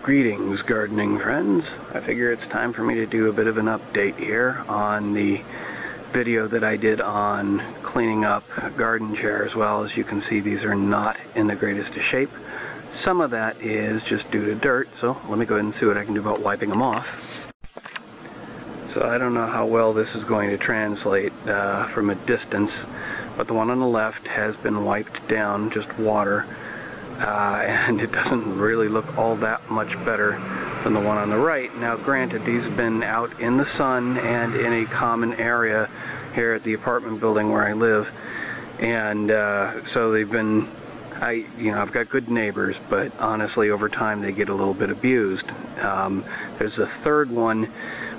Greetings, gardening friends. I figure it's time for me to do a bit of an update here on the video that I did on cleaning up garden chairs. Well, as you can see, these are not in the greatest of shape. Some of that is just due to dirt, so let me go ahead and see what I can do about wiping them off. So I don't know how well this is going to translate from a distance, but the one on the left has been wiped down, just water. And it doesn't really look all that much better than the one on the right. Now granted, these have been out in the sun and in a common area here at the apartment building where I live, and so they've been, I've got good neighbors, but honestly over time they get a little bit abused. There's a third one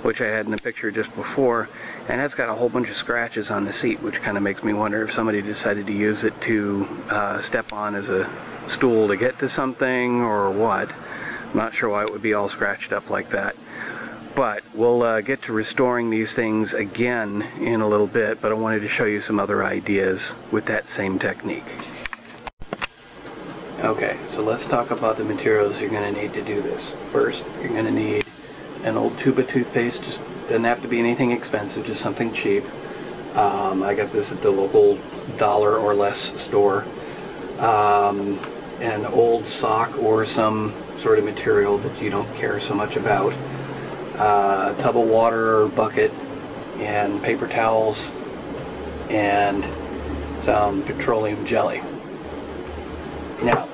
which I had in the picture just before, and that's got a whole bunch of scratches on the seat, which kind of makes me wonder if somebody decided to use it to step on as a stool to get to something or what. I'm not sure why it would be all scratched up like that. But we'll get to restoring these things again in a little bit, but I wanted to show you some other ideas with that same technique. Okay, so let's talk about the materials you're going to need to do this. First, you're going to need an old tube of toothpaste. Just doesn't have to be anything expensive, just something cheap. I got this at the local dollar or less store. An old sock or some sort of material that you don't care so much about, a tub of water or bucket, and paper towels, and some petroleum jelly. Now,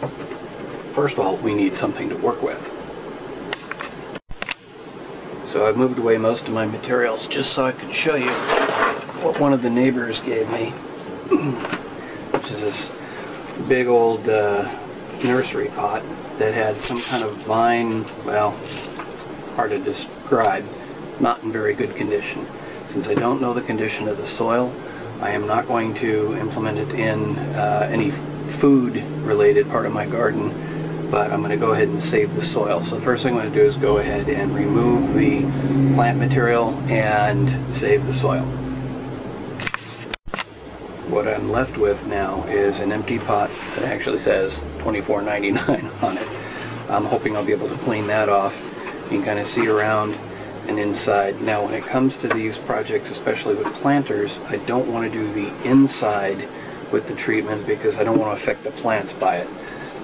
first of all, we need something to work with. So I've moved away most of my materials just so I could show you what one of the neighbors gave me, which is this big old nursery pot that had some kind of vine, well, it's hard to describe, not in very good condition. Since I don't know the condition of the soil, I am not going to implement it in any food related part of my garden, but I'm going to go ahead and save the soil. So the first thing I'm going to do is go ahead and remove the plant material and save the soil. What I'm left with now is an empty pot that actually says $24.99 on it. I'm hoping I'll be able to clean that off. You can kind of see around and inside. Now when it comes to these projects, especially with planters, I don't want to do the inside with the treatment because I don't want to affect the plants by it.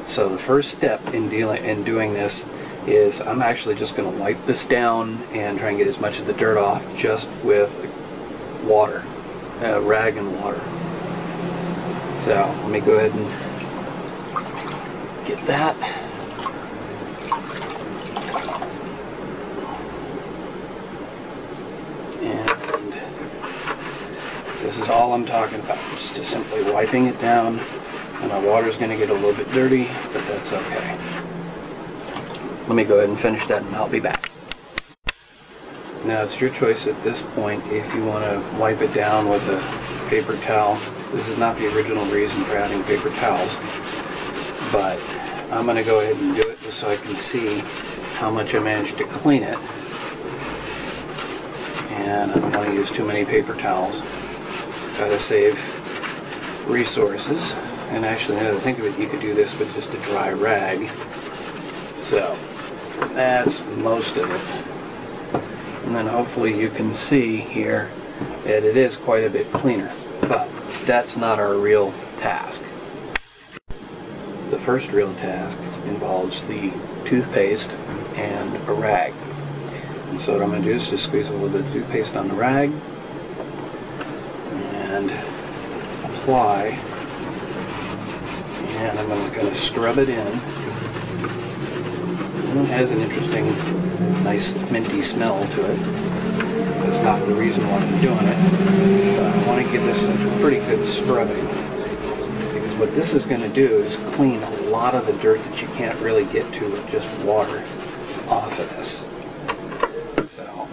So the first step in doing this is I'm actually just going to wipe this down and try and get as much of the dirt off just with water, rag and water. So let me go ahead and get that. And this is all I'm talking about. Just simply wiping it down. And my water's going to get a little bit dirty, but that's okay. Let me go ahead and finish that and I'll be back. Now it's your choice at this point if you want to wipe it down with a paper towel. This is not the original reason for adding paper towels, but I'm going to go ahead and do it just so I can see how much I managed to clean it. And I don't want to use too many paper towels. Got to save resources. And actually, now that I think of it, you could do this with just a dry rag. So that's most of it. And then hopefully you can see here that it is quite a bit cleaner. But that's not our real task. The first real task involves the toothpaste and a rag. And so what I'm going to do is just squeeze a little bit of toothpaste on the rag and apply, and I'm going to kind of scrub it in. And it has an interesting, nice minty smell to it. That's not the reason why I'm doing it, but I want to give this a pretty good scrubbing, because what this is going to do is clean a lot of the dirt that you can't really get to with just water off of this. So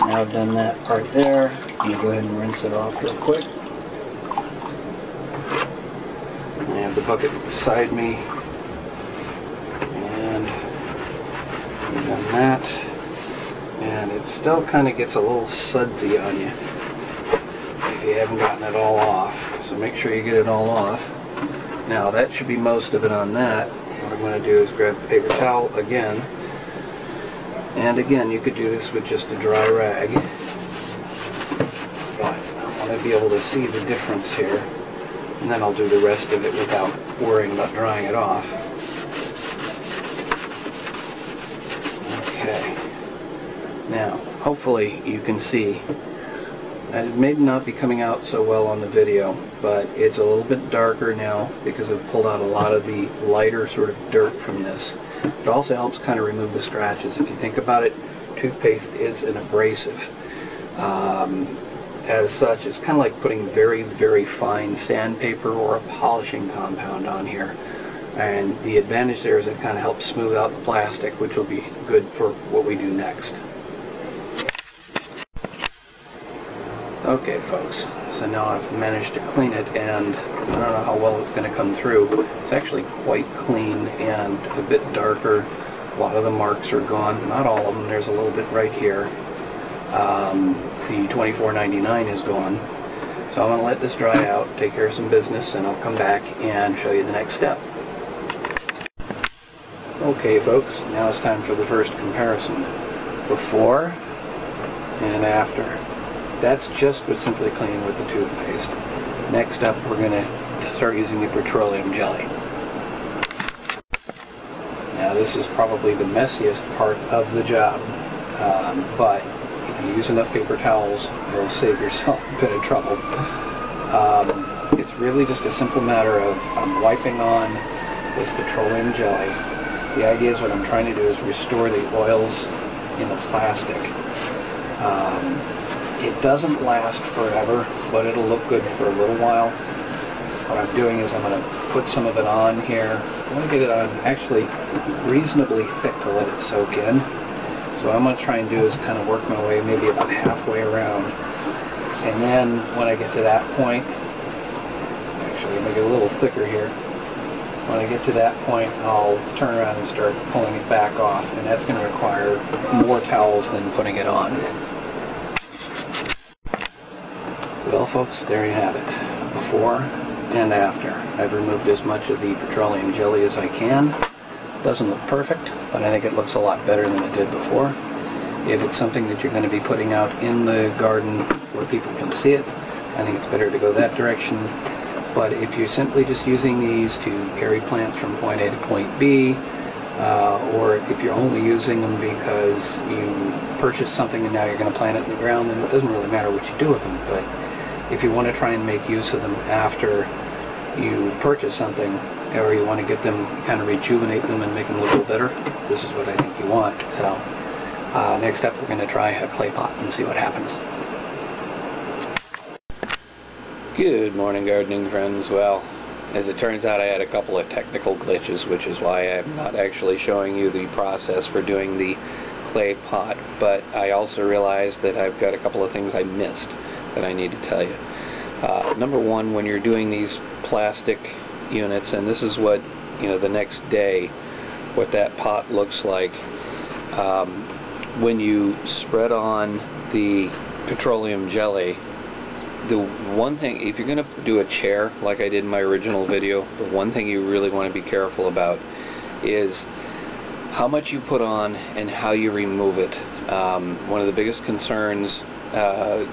now I've done that part there, I'm going to go ahead and rinse it off real quick. I have the bucket beside me, and I've done that. still kind of gets a little sudsy on you if you haven't gotten it all off. So make sure you get it all off. Now that should be most of it on that. What I'm going to do is grab a paper towel again. And again, you could do this with just a dry rag. But I want to be able to see the difference here. And then I'll do the rest of it without worrying about drying it off. Okay. Now, hopefully you can see. And it may not be coming out so well on the video, but it's a little bit darker now because I've pulled out a lot of the lighter sort of dirt from this. It also helps kind of remove the scratches. If you think about it, toothpaste is an abrasive. As such, it's kind of like putting very, very fine sandpaper or a polishing compound on here. And the advantage there is it kind of helps smooth out the plastic, which will be good for what we do next. Okay folks, so now I've managed to clean it, and I don't know how well it's going to come through. It's actually quite clean and a bit darker. A lot of the marks are gone, not all of them, there's a little bit right here. The $24.99 is gone. So I'm going to let this dry out, take care of some business, and I'll come back and show you the next step. Okay folks, now it's time for the first comparison. Before and after. That's just with simply cleaning with the toothpaste. Next up, we're going to start using the petroleum jelly. Now this is probably the messiest part of the job, but if you use enough paper towels, you'll save yourself a bit of trouble. It's really just a simple matter of wiping on this petroleum jelly. The idea is what I'm trying to do is restore the oils in the plastic. It doesn't last forever, but it'll look good for a little while. What I'm doing is I'm going to put some of it on here. I want to get it on actually reasonably thick to let it soak in. So what I'm going to try and do is kind of work my way maybe about halfway around. And then when I get to that point, actually make it a little thicker here. When I get to that point, I'll turn around and start pulling it back off. And that's going to require more towels than putting it on. Well folks, there you have it. Before and after. I've removed as much of the petroleum jelly as I can. Doesn't look perfect, but I think it looks a lot better than it did before. If it's something that you're going to be putting out in the garden where people can see it, I think it's better to go that direction. But if you're simply just using these to carry plants from point A to point B, or if you're only using them because you purchased something and now you're going to plant it in the ground, then it doesn't really matter what you do with them. But if you want to try and make use of them after you purchase something, or you want to get them, kind of rejuvenate them and make them look a little better, this is what I think you want. So next up we're going to try a clay pot and see what happens. Good morning gardening friends. Well, as it turns out I had a couple of technical glitches, which is why I'm not actually showing you the process for doing the clay pot, but I also realized that I've got a couple of things I missed that I need to tell you. Number one, when you're doing these plastic units, and this is what, the next day, what that pot looks like, when you spread on the petroleum jelly, the one thing, if you're going to do a chair like I did in my original video, the one thing you really want to be careful about is how much you put on and how you remove it. One of the biggest concerns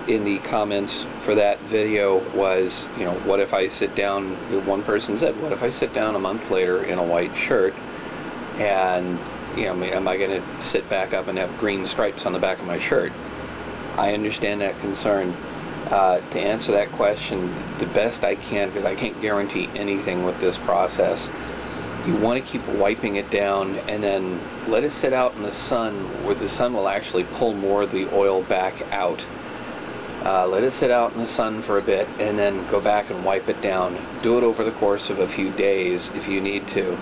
in the comments for that video was, what if I sit down, one person said, what if I sit down a month later in a white shirt and, am I going to sit back up and have green stripes on the back of my shirt? I understand that concern. To answer that question the best I can, because I can't guarantee anything with this process, you want to keep wiping it down and then let it sit out in the sun where the sun will actually pull more of the oil back out. Let it sit out in the sun for a bit and then go back and wipe it down. Do it over the course of a few days if you need to,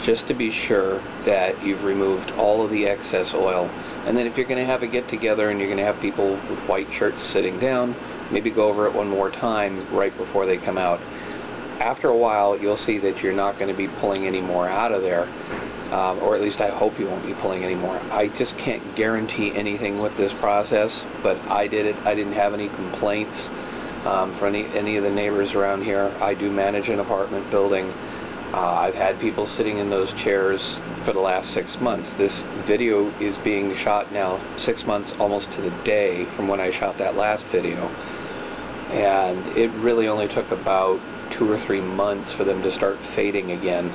just to be sure that you've removed all of the excess oil. And then if you're going to have a get-together and you're going to have people with white shirts sitting down, maybe go over it one more time right before they come out. After a while, you'll see that you're not going to be pulling any more out of there. or at least I hope you won't be pulling anymore. I just can't guarantee anything with this process, but I did it. I didn't have any complaints from any of the neighbors around here. I do manage an apartment building. I've had people sitting in those chairs for the last 6 months. This video is being shot now 6 months almost to the day from when I shot that last video. And it really only took about 2 or 3 months for them to start fading again.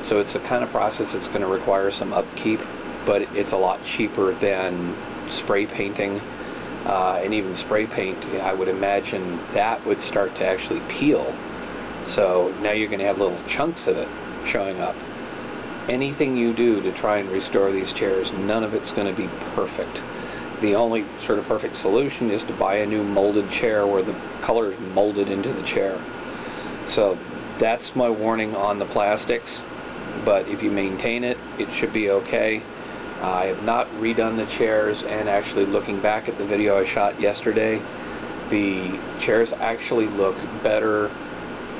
So it's the kind of process that's going to require some upkeep, but it's a lot cheaper than spray painting. And even spray paint, I would imagine that would start to actually peel. So now you're going to have little chunks of it showing up. Anything you do to try and restore these chairs, none of it's going to be perfect. The only sort of perfect solution is to buy a new molded chair where the color is molded into the chair. So that's my warning on the plastics, but if you maintain it, it should be okay. I have not redone the chairs, and actually looking back at the video I shot yesterday, the chairs actually look better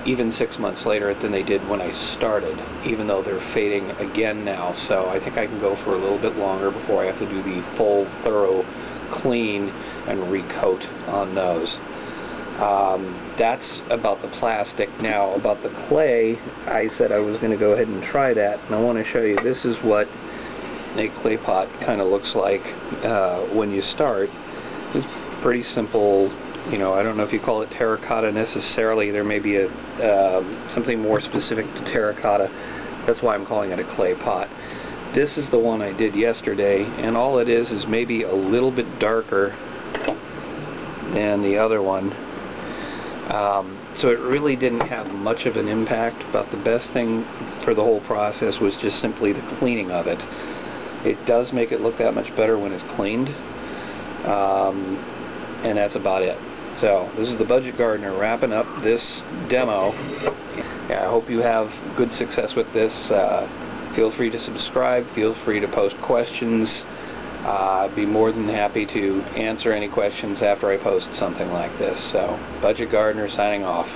even 6 months later than they did when I started, even though they're fading again now. So I think I can go for a little bit longer before I have to do the full, thorough clean and recoat on those. That's about the plastic. Now, about the clay, I said I was going to go ahead and try that, and I want to show you. This is what a clay pot kind of looks like when you start. It's pretty simple. You know, I don't know if you call it terracotta necessarily. There may be something more specific to terracotta. That's why I'm calling it a clay pot. This is the one I did yesterday, and all it is maybe a little bit darker than the other one. So it really didn't have much of an impact, but the best thing for the whole process was just simply the cleaning of it. It does make it look that much better when it's cleaned, and that's about it. So this is the Budget Gardener wrapping up this demo. Yeah, I hope you have good success with this. Feel free to subscribe, feel free to post questions. I'd be more than happy to answer any questions after I post something like this. So, Budget Gardener signing off.